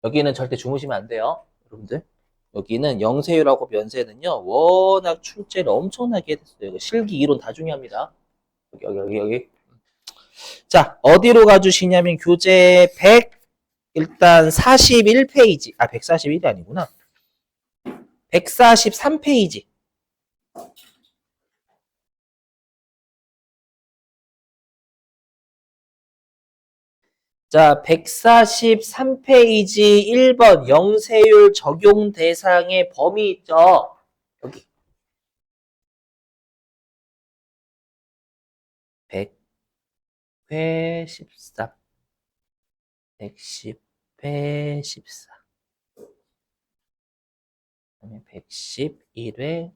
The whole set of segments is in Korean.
여기는 절대 주무시면 안 돼요. 여러분들. 여기는 영세율하고 면세는요, 워낙 출제를 엄청나게 했어요. 실기, 이론 다 중요합니다. 여기. 자, 어디로 가주시냐면 교재 100, 일단 41페이지. 141이 아니구나. 143페이지. 자, 143페이지 1번 영세율 적용 대상의 범위 있죠? 여기. 100회 13. 110회 14. 111회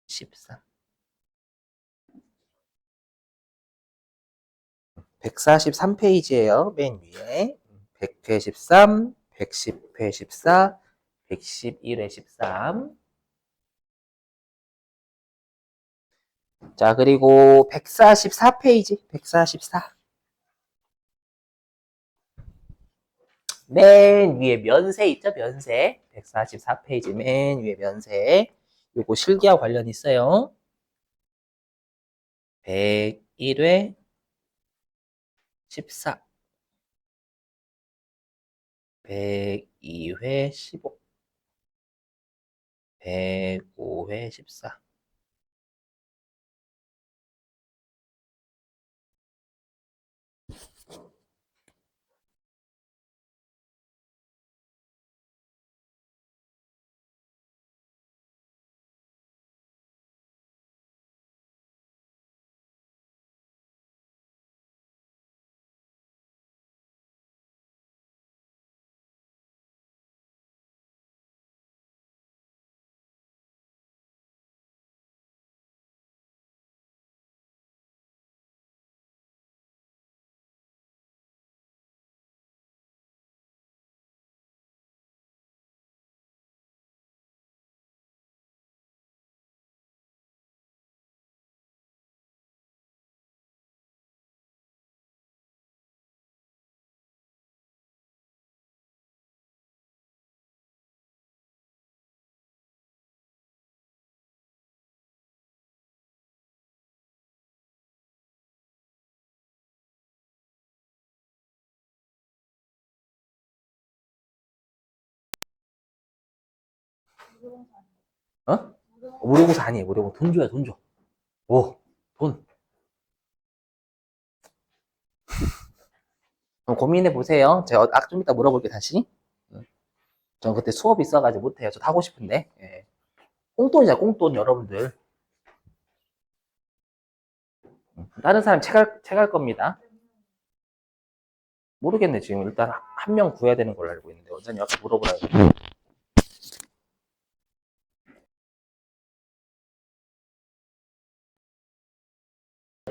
13. 143페이지예요. 맨 위에. 100회 13, 110회 14, 111회 13. 자, 그리고 144페이지. 144. 맨 위에 면세 있죠? 면세. 144페이지 맨 위에 면세. 요거 실기와 관련 있어요. 101회 14. 102회 15. 105회 14. 어? 무료공사 아니에요. 무료공사. 돈 줘야 돈 줘. 오, 돈. 고민해 보세요. 제가 좀 이따 물어볼게 다시. 전 그때 수업이 있어가지고 못해요. 저 하고 싶은데. 예. 꽁돈이자 꽁돈 여러분들. 다른 사람 책 할 겁니다. 모르겠네 지금. 일단 한 명 구해야 되는 걸로 알고 있는데 원장님 아까 물어보라고.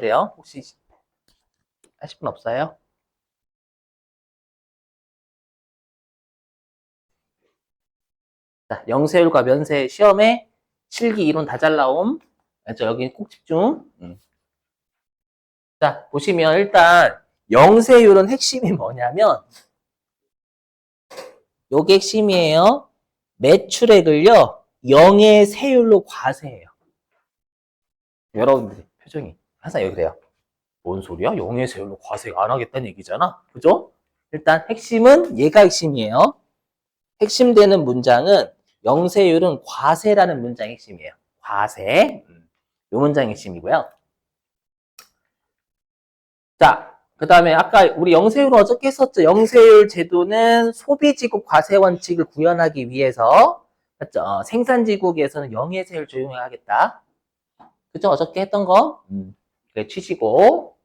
돼요? 혹시 하실 분 없어요? 자, 영세율과 면세 시험에 실기 이론 다 잘 나옴. 알죠? 여기 꼭 집중. 자, 보시면 일단 영세율은 핵심이 뭐냐면 요게 핵심이에요. 매출액을요 0의 세율로 과세해요. 여러분들 표정이 항상 여기 그래요. 뭔 소리야? 0의 세율로 과세 안 하겠다는 얘기잖아. 그죠? 일단 핵심은 얘가 핵심이에요. 핵심되는 문장은 영세율은 과세라는 문장이 핵심이에요. 과세. 요 문장이 핵심이고요. 자, 그 다음에 아까 우리 영세율은 어저께 했었죠? 영세율 제도는 소비지국 과세 원칙을 구현하기 위해서, 맞죠? 생산지국에서는 영예세율 적용하겠다. 그죠? 어저께 했던 거? 그래, 취지고.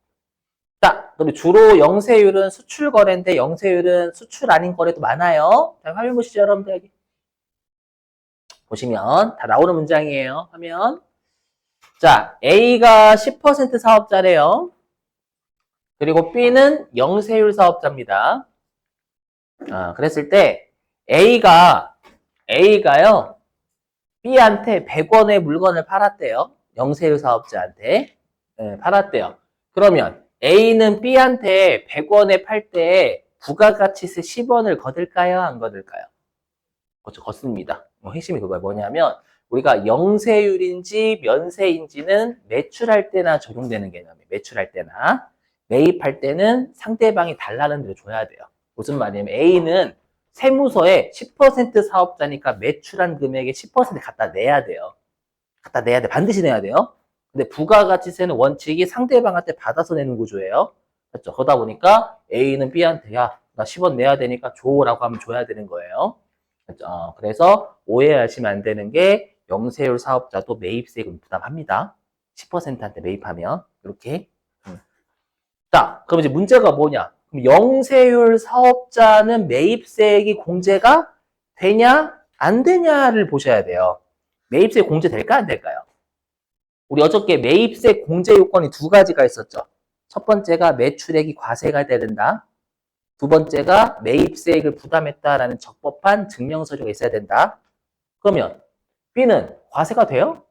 자, 그리고 주로 영세율은 수출 거래인데 영세율은 수출 아닌 거래도 많아요. 자, 화면 보시죠, 여러분들. 보시면 다 나오는 문장이에요. 화면. 자, A가 10% 사업자래요. 그리고 B는 영세율 사업자입니다. 그랬을 때 A가요, B한테 100원의 물건을 팔았대요. 영세율 사업자한테. 네, 팔았대요. 그러면 A는 B한테 100원에 팔 때 부가가치세 10원을 거둘까요? 안 거둘까요? 그렇죠. 걷습니다. 핵심이 그거예요. 뭐냐면 우리가 영세율인지 면세인지는 매출할 때나 적용되는 개념이에요. 매출할 때나. 매입할 때는 상대방이 달라는 대로 줘야 돼요. 무슨 말이냐면 A는 세무서에 10% 사업자니까 매출한 금액의 10% 갖다 내야 돼요. 갖다 내야 돼. 반드시 내야 돼요. 근데 부가가치세는 원칙이 상대방한테 받아서 내는 구조예요. 그렇죠. 그러다 보니까 A는 B한테 야, 나 10원 내야 되니까 줘라고 하면 줘야 되는 거예요. 그렇죠. 그래서 오해하시면 안 되는 게 영세율 사업자도 매입세금 부담합니다. 10%한테 매입하면 이렇게. 자, 그럼 이제 문제가 뭐냐? 그럼 영세율 사업자는 매입세액이 공제가 되냐 안 되냐를 보셔야 돼요. 매입세 공제 될까 안 될까요? 우리 어저께 매입세 공제 요건이 두 가지가 있었죠. 첫 번째가 매출액이 과세가 돼야 된다. 두 번째가 매입세액을 부담했다라는 적법한 증명서류가 있어야 된다. 그러면 B는 과세가 돼요?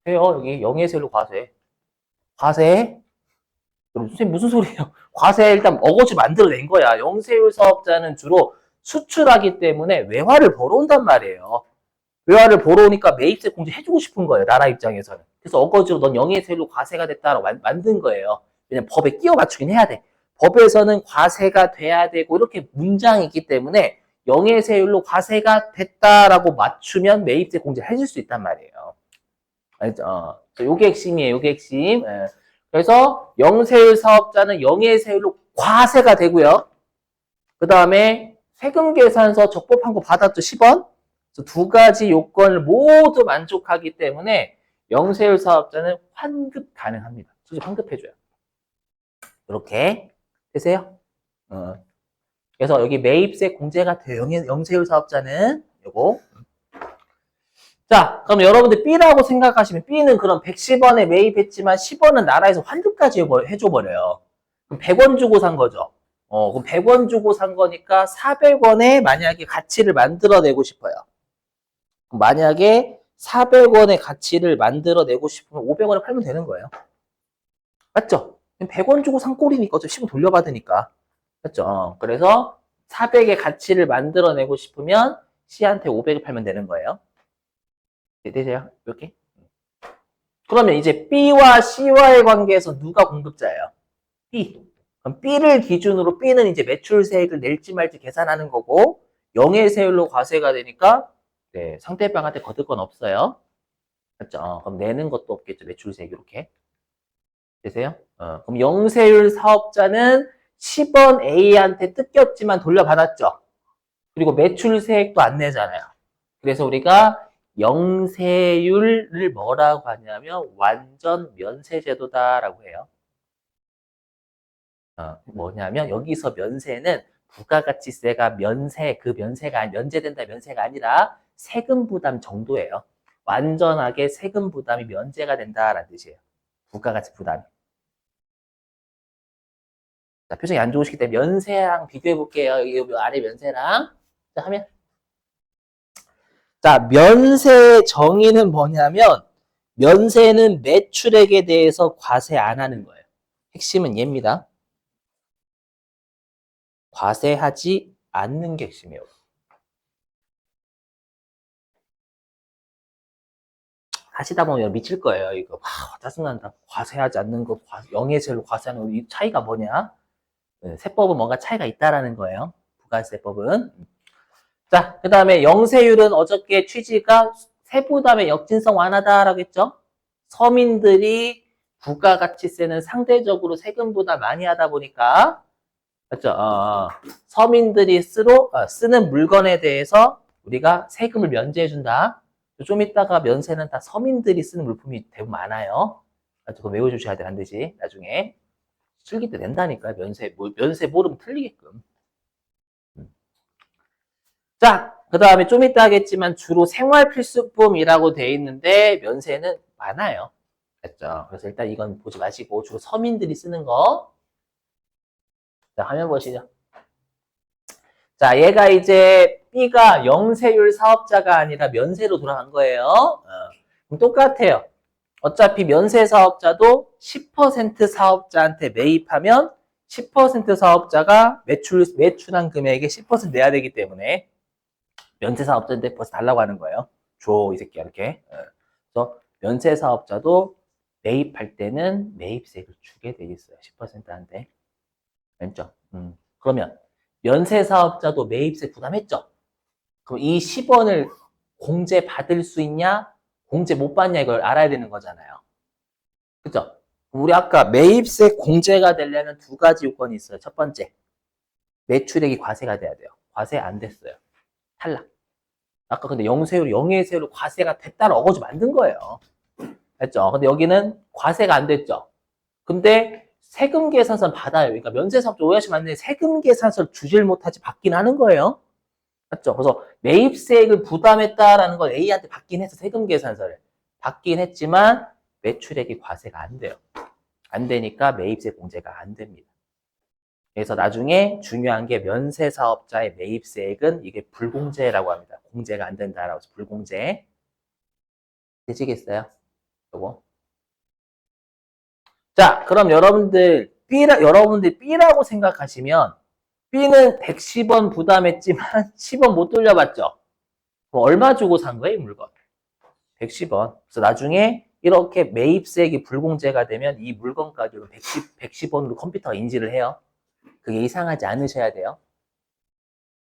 돼요. 여기 영예세율로 과세. 과세? 선생님 무슨 소리예요? 과세 일단 어거지 만들어낸 거야. 영세율 사업자는 주로 수출하기 때문에 외화를 벌어온단 말이에요. 외화를 벌어오니까 매입세 공제 해주고 싶은 거예요. 나라 입장에서는. 그래서 어거지로 넌 영예세율로 과세가 됐다라고 만든 거예요. 왜냐면 법에 끼워 맞추긴 해야 돼. 법에서는 과세가 돼야 되고 이렇게 문장이 있기 때문에 영예세율로 과세가 됐다라고 맞추면 매입세 공제를 해줄 수 있단 말이에요. 알죠? 요게 핵심이에요. 요게 핵심. 예. 그래서 영세율 사업자는 영예세율로 과세가 되고요. 그 다음에 세금 계산서 적법한 거 받았죠. 10원. 두 가지 요건을 모두 만족하기 때문에 영세율 사업자는 환급 가능합니다. 실제 환급해줘요. 이렇게 되세요. 그래서 여기 매입세 공제가 돼요. 영세율 사업자는 요거. 자, 그럼 여러분들 B라고 생각하시면 B는 그럼 110원에 매입했지만 10원은 나라에서 환급까지 해줘버려요. 그럼 100원 주고 산 거죠. 그럼 100원 주고 산 거니까 400원에 만약에 가치를 만들어내고 싶어요. 만약에 400원의 가치를 만들어내고 싶으면 500원에 팔면 되는 거예요. 맞죠? 100원 주고 산 꼴이니까 어차피 10원 돌려받으니까. 맞죠? 그래서 400의 가치를 만들어내고 싶으면 C한테 500을 팔면 되는 거예요. 되세요? 이렇게? 그러면 이제 B와 C와의 관계에서 누가 공급자예요? B. 그럼 B를 기준으로 B는 이제 매출세액을 낼지 말지 계산하는 거고 영예세율로 과세가 되니까 네, 상대방한테 거둘 건 없어요. 맞죠? 그럼 내는 것도 없겠죠. 매출세액 이렇게. 되세요? 그럼 영세율 사업자는 10원 A한테 뜯겼지만 돌려받았죠. 그리고 매출세액도 안 내잖아요. 그래서 우리가 영세율을 뭐라고 하냐면 완전 면세제도다라고 해요. 뭐냐면 여기서 면세는 부가가치세가 면제된다 면세가 아니라 세금 부담 정도예요. 완전하게 세금 부담이 면제가 된다라는 뜻이에요. 부가가치 부담. 자, 표정이 안 좋으시기 때문에 면세랑 비교해 볼게요. 여기 아래 면세랑. 자, 하면. 자, 면세 정의는 뭐냐면 면세는 매출액에 대해서 과세 안 하는 거예요. 핵심은 얘입니다. 과세하지 않는 게 핵심이에요. 하시다 보면 미칠 거예요. 이거 짜증난다. 과세하지 않는 거, 영예세율로 과세하는 거, 이 차이가 뭐냐? 네, 세법은 뭔가 차이가 있다라는 거예요. 부가세법은. 자, 그 다음에 영세율은 어저께 취지가 세부담의 역진성 완화다라고 했죠. 서민들이 부가가치세는 상대적으로 세금 부담 많이 하다 보니까 맞죠? 서민들이 쓰는 물건에 대해서 우리가 세금을 면제해준다. 좀 이따가 면세는 다 서민들이 쓰는 물품이 대부분 많아요. 그거 외워주셔야 돼, 반드시. 나중에. 실기 때 낸다니까, 면세 모르면 틀리게끔. 자, 그 다음에 좀 이따 하겠지만 주로 생활필수품이라고 돼 있는데 면세는 많아요. 됐죠? 그래서 일단 이건 보지 마시고 주로 서민들이 쓰는 거. 자, 화면 보시죠. 자, 얘가 이제 B가 영세율 사업자가 아니라 면세로 돌아간 거예요. 그럼 똑같아요. 어차피 면세 사업자도 10% 사업자한테 매입하면 10% 사업자가 매출한 금액의 10% 내야 되기 때문에 면세 사업자인데 벌써 달라고 하는 거예요. 줘, 이 새끼야, 이렇게. 그래서 면세 사업자도 매입할 때는 매입세를 주게 돼 있어요. 10%한테. 왼쪽. 그러면 면세 사업자도 매입세 부담했죠? 그럼 이 10원을 공제 받을 수 있냐? 공제 못 받냐? 이걸 알아야 되는 거잖아요. 그죠? 우리 아까 매입세 공제가 되려면 두 가지 요건이 있어요. 첫 번째, 매출액이 과세가 돼야 돼요. 과세 안 됐어요. 탈락. 아까 근데 영세율 과세가 됐다는 어거지 만든 거예요. 됐죠? 근데 여기는 과세가 안 됐죠? 근데 세금 계산서는 받아요. 그러니까 면세사업자 오해하시면 안 돼. 세금 계산서를 주질 못하지 받긴 하는 거예요. 맞죠? 그래서 매입세액을 부담했다라는 건 A한테 받긴 했어. 세금 계산서를. 받긴 했지만 매출액이 과세가 안 돼요. 안 되니까 매입세 공제가 안 됩니다. 그래서 나중에 중요한 게 면세사업자의 매입세액은 이게 불공제라고 합니다. 공제가 안 된다라고 해서 불공제. 되시겠어요? 요거. 자, 그럼 여러분들이 B라고 생각하시면 B는 110원 부담했지만 10원 못 돌려받죠? 그럼 얼마 주고 산 거예요, 이 물건? 110원. 그래서 나중에 이렇게 매입세액이 불공제가 되면 이 물건 가격은 110원으로 컴퓨터가 인지를 해요. 그게 이상하지 않으셔야 돼요.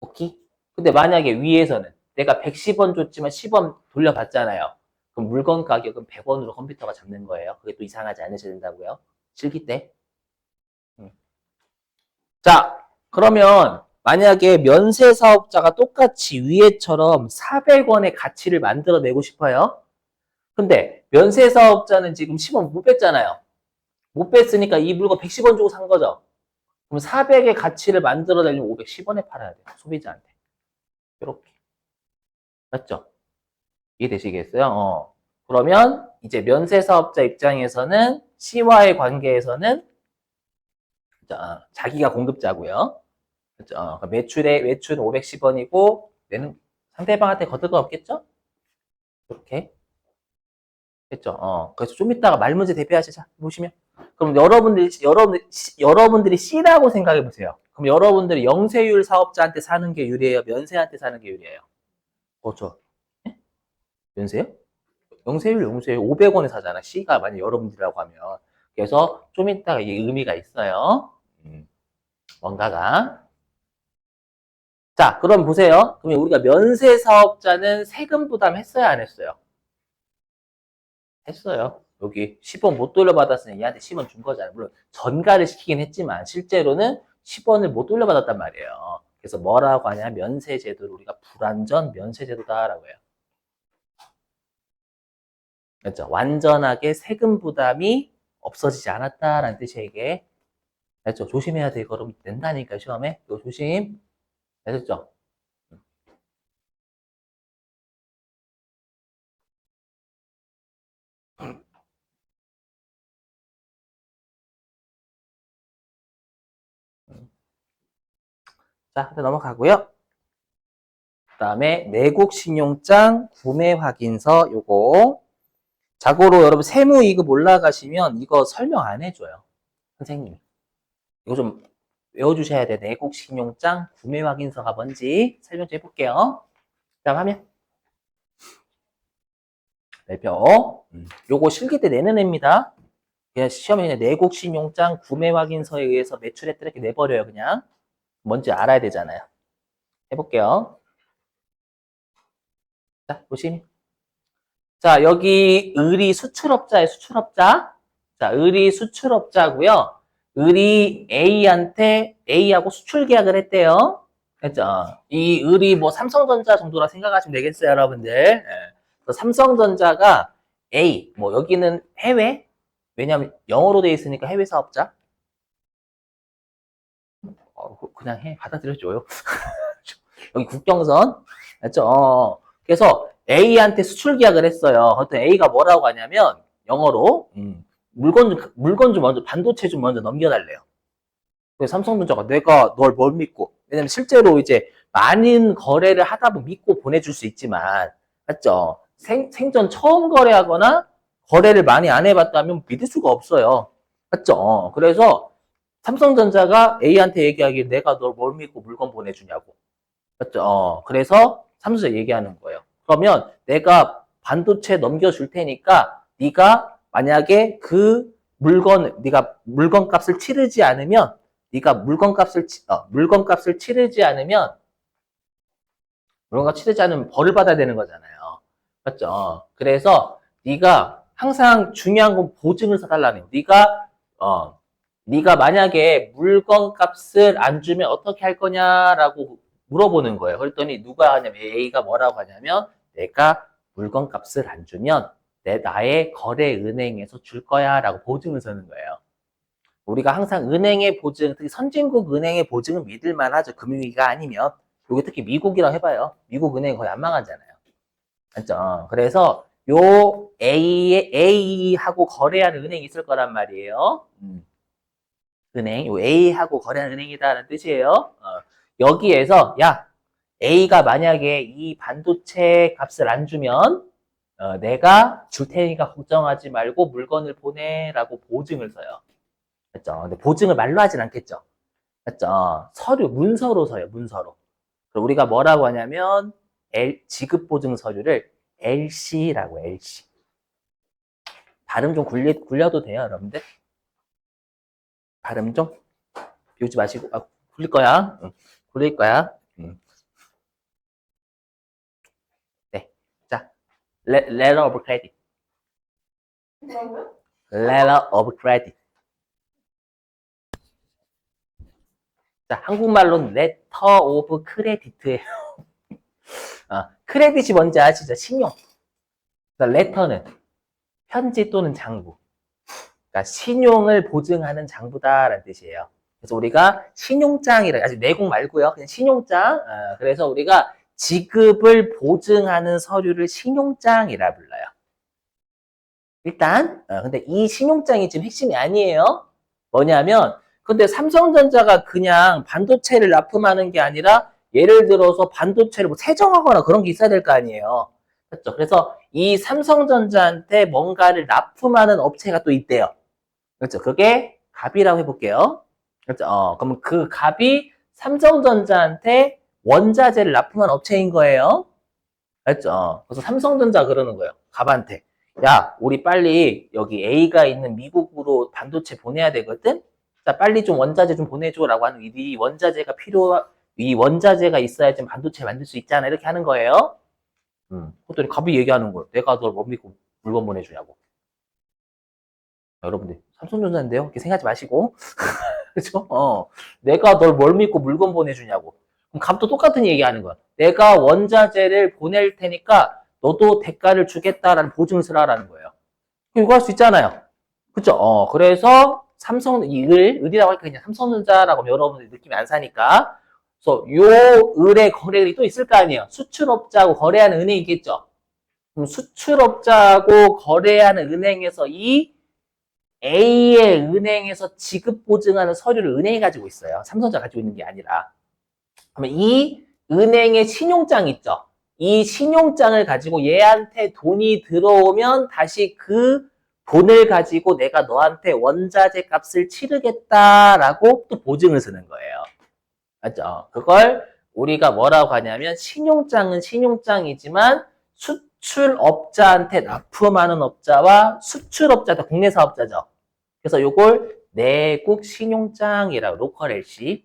오케이? 근데 만약에 위에서는 내가 110원 줬지만 10원 돌려받잖아요. 그럼 물건 가격은 100원으로 컴퓨터가 잡는 거예요. 그게 또 이상하지 않으셔야 된다고요. 실기 때. 자, 그러면 만약에 면세 사업자가 똑같이 위에처럼 400원의 가치를 만들어내고 싶어요. 근데 면세 사업자는 지금 10원 못 뺐잖아요. 못 뺐으니까 이 물건 110원 주고 산 거죠. 그럼 400의 가치를 만들어내려면 510원에 팔아야 돼요. 소비자한테. 이렇게. 맞죠? 이해되시겠어요? 그러면 이제 면세 사업자 입장에서는 C와의 관계에서는 자기가 공급자고요. 그렇죠? 매출은 510원이고 내는 상대방한테 거둘 거 없겠죠? 이렇게. 됐죠? 그래서 좀 이따가 말문제 대비하시자. 보시면. 그럼 여러분들이 C라고 생각해 보세요. 그럼 여러분들이 영세율 사업자한테 사는 게 유리해요? 면세한테 사는 게 유리해요? 그렇죠. 네? 면세요? 영세율 500원에 사잖아. C가 만약 여러분들이라고 하면. 그래서 좀 이따가 이게 의미가 있어요. 뭔가가. 자, 그럼 보세요. 그러면 우리가 면세 사업자는 세금 부담했어요, 안 했어요? 했어요. 여기 10원 못 돌려받았으니 얘한테 10원 준 거잖아요. 물론 전가를 시키긴 했지만 실제로는 10원을 못 돌려받았단 말이에요. 그래서 뭐라고 하냐? 면세 제도를 우리가 불완전 면세 제도다라고 해요. 그렇죠? 완전하게 세금 부담이 없어지지 않았다라는 뜻이에요, 이게. 알죠? 조심해야 돼. 그럼 된다니까, 시험에. 이거 조심. 알겠죠? 자, 넘어가고요. 그 다음에 내국 신용장 구매 확인서 요거. 자고로 여러분 세무이급 올라가시면 이거 설명 안 해줘요. 선생님이. 이거 좀 외워주셔야 돼. 내국 신용장 구매 확인서가 뭔지 설명 좀 해볼게요. 다음 화면. 별표. 요거 실기 때 내는 애입니다. 그냥 시험에 그냥 내국 신용장 구매 확인서에 의해서 매출했다 이렇게 내버려요. 그냥. 뭔지 알아야 되잖아요. 해볼게요. 자, 보시면. 자, 여기 의리 수출업자의 수출업자. 자, 의리 수출업자고요. 의리 A하고 수출 계약을 했대요. 그죠? 이 의리 뭐 삼성전자 정도라 생각하시면 되겠어요, 여러분들. 예. 삼성전자가 A, 뭐 여기는 해외? 왜냐면 영어로 돼 있으니까 해외 사업자. 그냥 받아들여줘요. 여기 국경선. 알죠? 그래서 A한테 수출 계약을 했어요. 그랬더니 A가 뭐라고 하냐면 영어로 물건 좀 먼저 반도체 좀 먼저 넘겨달래요. 그래서 삼성전자가 내가 널 뭘 믿고, 왜냐면 실제로 이제 많은 거래를 하다 보면 믿고 보내줄 수 있지만, 맞죠? 생전 처음 거래하거나 거래를 많이 안 해봤다면 믿을 수가 없어요. 맞죠? 그래서 삼성전자가 A한테 얘기하길 내가 널 뭘 믿고 물건 보내주냐고. 맞죠? 그래서 삼성전자 얘기하는 거예요. 그러면 내가 반도체 넘겨줄 테니까 네가 만약에 그 네가 물건값을 치르지 않으면 네가 물건값을 치르지 않으면 물건값 치르지 않으면 벌을 받아야 되는 거잖아요. 맞죠? 그래서 네가 항상 중요한 건 보증을 서달라는 거예요. 네가 만약에 물건값을 안 주면 어떻게 할 거냐라고 물어보는 거예요. 그랬더니 누가 하냐면 A가 뭐라고 하냐면 내가 물건값을 안 주면 나의 거래 은행에서 줄 거야라고 보증을 서는 거예요. 우리가 항상 은행의 보증, 특히 선진국 은행의 보증은 믿을만 하죠. 금융위기가 아니면. 여기 특히 미국이라고 해봐요. 미국 은행이 거의 안 망하잖아요. 맞죠? 그래서 요 A하고 거래하는 은행이 있을 거란 말이에요. 은행, 요 A하고 거래하는 은행이다라는 뜻이에요. 여기에서 야, A가 만약에 이 반도체 값을 안 주면 내가 줄 테니까 걱정하지 말고 물건을 보내라고 보증을 서요. 맞죠? 근데 보증을 말로 하진 않겠죠. 맞죠? 문서로 서요, 문서로. 그럼 우리가 뭐라고 하냐면, 지급보증 서류를 LC라고, LC. 발음 좀 굴려도 돼요, 여러분들? 발음 좀 비우지 마시고, 굴릴 거야. 응, 굴릴 거야. 응. 네. 자, letter of credit. 뭐라고요? letter of credit. 자, 한국말로는 letter of credit예요. 크레딧이 뭔지 아시죠? 신용. 그러니까 letter는 편지 또는 장부. 그러니까 신용을 보증하는 장부다라는 뜻이에요. 그래서 우리가 신용장이라 아직 내국 말고요. 그냥 신용장. 그래서 우리가 지급을 보증하는 서류를 신용장이라 불러요. 일단 근데 이 신용장이 지금 핵심이 아니에요. 뭐냐면 근데 삼성전자가 그냥 반도체를 납품하는 게 아니라 예를 들어서 반도체를 뭐 세정하거나 그런 게 있어야 될 거 아니에요. 그렇죠? 그래서 이 삼성전자한테 뭔가를 납품하는 업체가 또 있대요. 그렇죠? 그게 갑이라고 해볼게요. 그렇죠? 그러면 그 갑이 삼성전자한테 원자재를 납품한 업체인 거예요. 알죠? 그래서 삼성전자 그러는 거예요. 갑한테. 야, 우리 빨리 여기 A가 있는 미국으로 반도체 보내야 되거든? 자, 빨리 좀 원자재 좀 보내줘라고 하는 이 원자재가 있어야지 반도체 만들 수 있잖아. 이렇게 하는 거예요. 그랬더니 갑이 얘기하는 거예요. 내가 널 못 믿고 물건 보내주냐고. 여러분들, 삼성전자인데요? 이렇게 생각하지 마시고. 그죠? 내가 널 뭘 믿고 물건 보내주냐고. 그럼 갑도 똑같은 얘기 하는 거야. 내가 원자재를 보낼 테니까 너도 대가를 주겠다라는 보증을 서라라는 거예요. 이거 할 수 있잖아요. 그죠? 그래서 을이라고 하니까 그냥 삼성전자라고 여러분들이 느낌이 안 사니까. 그래서 요 을의 거래일이 또 있을 거 아니에요. 수출업자하고 거래하는 은행이 있겠죠. 그럼 수출업자하고 거래하는 은행에서 이 A의 은행에서 지급 보증하는 서류를 은행이 가지고 있어요. 삼성전자 가지고 있는 게 아니라. 그러면 이 은행의 신용장 있죠. 이 신용장을 가지고 얘한테 돈이 들어오면 다시 그 돈을 가지고 내가 너한테 원자재 값을 치르겠다라고 또 보증을 쓰는 거예요. 맞죠? 그걸 우리가 뭐라고 하냐면 신용장은 신용장이지만 수출업자한테 납품하는 업자와 수출업자도 국내 사업자죠. 그래서 이걸 내국 신용장이라고 로컬 LC.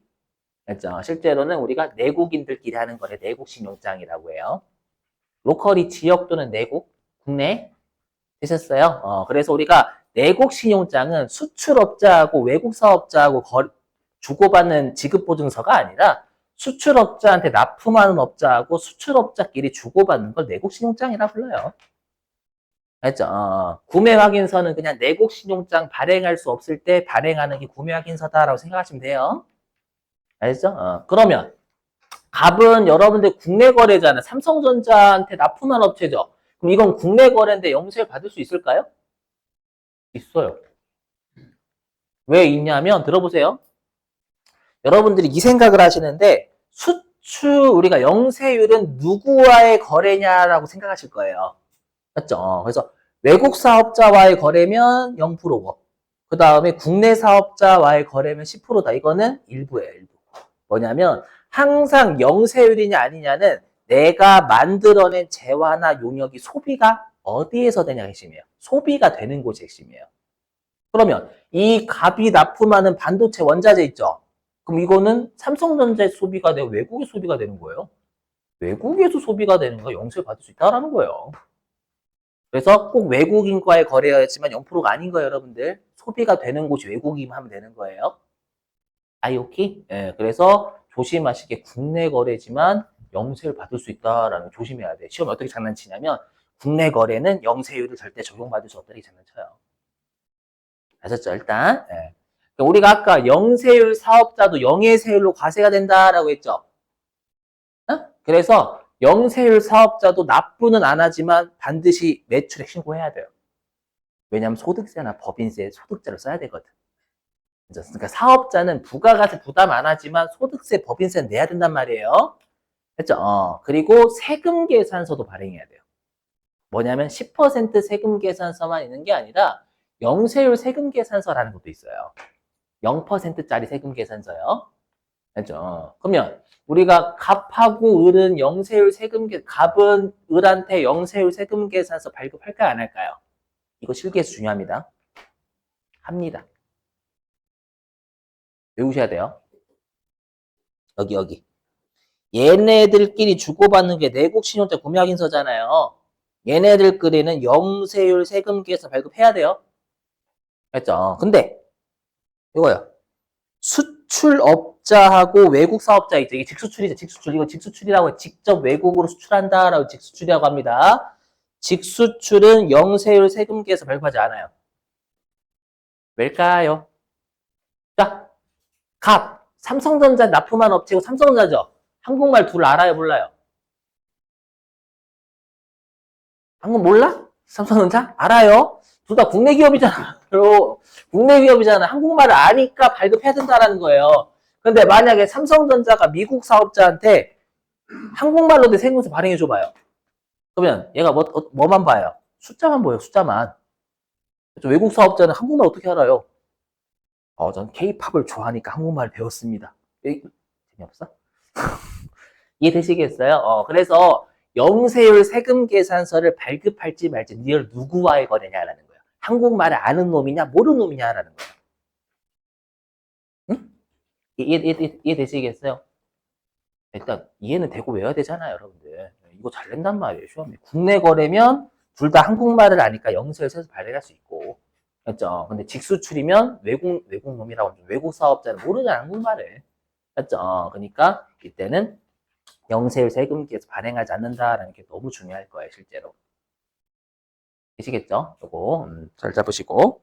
그렇죠? 실제로는 우리가 내국인들끼리 하는 거래 내국 신용장이라고 해요. 로컬이 지역 또는 내국, 국내 되셨어요? 그래서 우리가 내국 신용장은 수출업자하고 외국 사업자하고 주고받는 지급보증서가 아니라 수출업자한테 납품하는 업자하고 수출업자끼리 주고받는 걸 내국 신용장이라 불러요. 알죠? 구매 확인서는 그냥 내국 신용장 발행할 수 없을 때 발행하는 게 구매 확인서다라고 생각하시면 돼요. 알죠? 그러면 갑은 여러분들 국내 거래잖아요. 삼성전자한테 납품한 업체죠. 그럼 이건 국내 거래인데 영수증 받을 수 있을까요? 있어요. 왜 있냐면 들어보세요. 여러분들이 이 생각을 하시는데 우리가 영세율은 누구와의 거래냐라고 생각하실 거예요. 맞죠? 그래서 외국 사업자와의 거래면 0%고 그 다음에 국내 사업자와의 거래면 10%다. 이거는 일부예요, 일부. 뭐냐면 항상 영세율이냐 아니냐는 내가 만들어낸 재화나 용역이 소비가 어디에서 되냐 핵심이에요. 소비가 되는 곳이 핵심이에요. 그러면 이 갑이 납품하는 반도체 원자재 있죠? 그럼 이거는 삼성전자의 소비가 되고 외국의 소비가 되는 거예요. 외국에서 소비가 되는 거 영세를 받을 수 있다라는 거예요. 그래서 꼭 외국인과의 거래였지만 0%가 아닌 거예요, 여러분들. 소비가 되는 곳이 외국이면 하면 되는 거예요. 아이오키? 예, 그래서 조심하시게 국내 거래지만 영세를 받을 수 있다라는 거 조심해야 돼. 시험에 어떻게 장난치냐면 국내 거래는 영세율을 절대 적용받을 수 없다 이렇게 장난쳐요. 아셨죠? 일단 예. 그러니까 우리가 아까 영세율 사업자도 영예세율로 과세가 된다라고 했죠. 어? 그래서 영세율 사업자도 납부는 안 하지만 반드시 매출액 신고해야 돼요. 왜냐하면 소득세나 법인세, 소득세를 써야 되거든. 그러니까 사업자는 부가가세 부담 안 하지만 소득세, 법인세는 내야 된단 말이에요. 했죠? 그리고 세금 계산서도 발행해야 돼요. 뭐냐면 10% 세금 계산서만 있는 게 아니라 영세율 세금 계산서라는 것도 있어요. 0%짜리 세금 계산서요. 알죠? 그러면 우리가 갑하고 을은 영세율 세금 갑은 을한테 영세율 세금 계산서 발급할까요? 안 할까요? 이거 실기에서 중요합니다. 합니다. 외우셔야 돼요. 여기. 얘네들끼리 주고받는 게 내국 신용자 구매 확인서잖아요. 얘네들끼리는 영세율 세금 계산 발급해야 돼요. 알죠? 근데 이거요. 수출업자하고 외국 사업자 있죠. 이게 직수출이죠. 직수출. 이거 직수출이라고 해. 직접 외국으로 수출한다라고 직수출이라고 합니다. 직수출은 영세율 세금계에서 발급하지 않아요. 왜일까요? 자, 갑. 삼성전자 납품한 업체고 삼성전자죠. 한국말 둘 알아요, 몰라요? 한국 몰라? 삼성전자? 알아요. 둘 다 국내 기업이잖아. 국내 기업이잖아. 한국말을 아니까 발급해야 된다라는 거예요. 근데 만약에 삼성전자가 미국 사업자한테 한국말로 내 세금서 발행해줘봐요. 그러면 얘가 뭐만 봐요? 숫자만 보여요, 숫자만. 외국 사업자는 한국말 어떻게 알아요? 전 K-팝을 좋아하니까 한국말 배웠습니다. 재미없어? 이해되시겠어요? 그래서 영세율 세금 계산서를 발급할지 말지 니를 누구와의 거래냐라는 거예요. 한국말을 아는 놈이냐 모르는 놈이냐라는 거예요. 응? 이해되시겠어요? 일단 이해는 되고 외워야 되잖아요, 여러분들. 이거 잘 낸단 말이에요, 시험에. 국내 거래면 둘 다 한국말을 아니까 영세율 세서 발행할 수 있고. 맞죠? 근데 직수출이면 외국 놈이라고 하죠. 외국 사업자는 모르잖아, 한국말을. 맞죠? 그러니까 이때는 영세율 세금기에서 발행하지 않는다라는 게 너무 중요할 거예요, 실제로. 되시겠죠? 요거 잘 잡으시고.